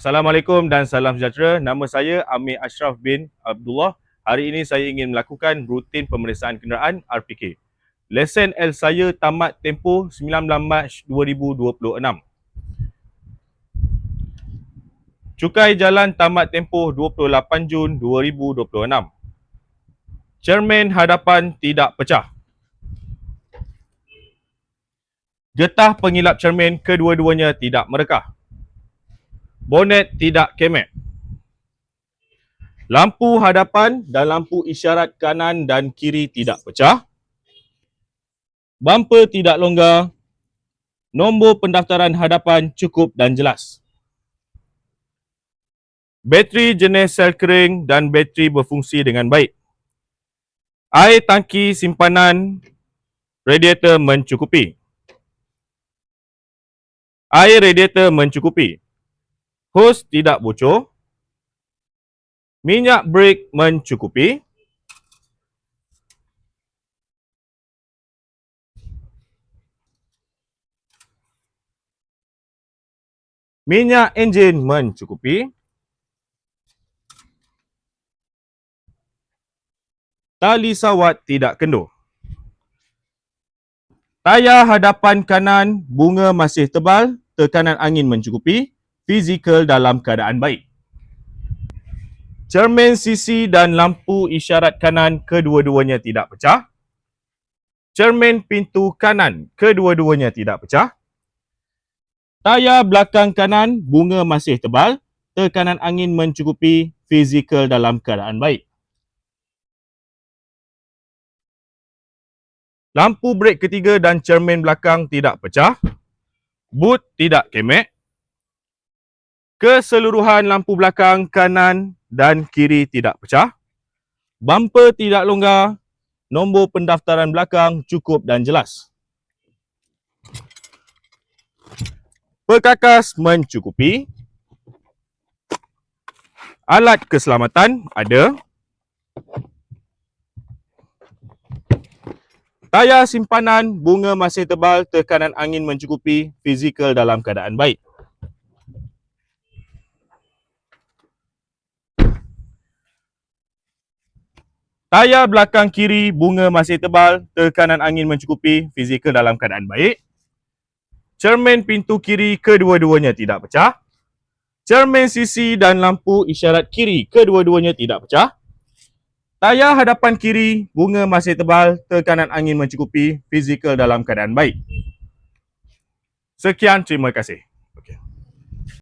Assalamualaikum dan salam sejahtera. Nama saya Amir Ashraf bin Abdullah. Hari ini saya ingin melakukan rutin pemeriksaan kenderaan RPK. Lesen L saya tamat tempoh 19 Mac 2026. Cukai jalan tamat tempoh 28 Jun 2026. Cermin hadapan tidak pecah. Getah pengilap cermin kedua-duanya tidak merekah. Bonet tidak kemek. Lampu hadapan dan lampu isyarat kanan dan kiri tidak pecah. Bumper tidak longgar. Nombor pendaftaran hadapan cukup dan jelas. Bateri jenis sel kering dan bateri berfungsi dengan baik. Air tangki simpanan radiator mencukupi. Air radiator mencukupi. Hos tidak bocor. Minyak brek mencukupi. Minyak enjin mencukupi. Tali sawat tidak kendur. Tayar hadapan kanan bunga masih tebal, tekanan angin mencukupi, fizikal dalam keadaan baik. Cermin sisi dan lampu isyarat kanan kedua-duanya tidak pecah. Cermin pintu kanan kedua-duanya tidak pecah. Tayar belakang kanan bunga masih tebal, tekanan angin mencukupi, fizikal dalam keadaan baik. Lampu brek ketiga dan cermin belakang tidak pecah. Boot tidak kemek. Keseluruhan lampu belakang kanan dan kiri tidak pecah. Bumper tidak longgar. Nombor pendaftaran belakang cukup dan jelas. Perkakas mencukupi. Alat keselamatan ada. Tayar simpanan bunga masih tebal, tekanan angin mencukupi, fizikal dalam keadaan baik. Tayar belakang kiri bunga masih tebal, tekanan angin mencukupi, fizikal dalam keadaan baik. Cermin pintu kiri kedua-duanya tidak pecah. Cermin sisi dan lampu isyarat kiri kedua-duanya tidak pecah. Tayar hadapan kiri bunga masih tebal, tekanan angin mencukupi, fizikal dalam keadaan baik. Sekian, terima kasih.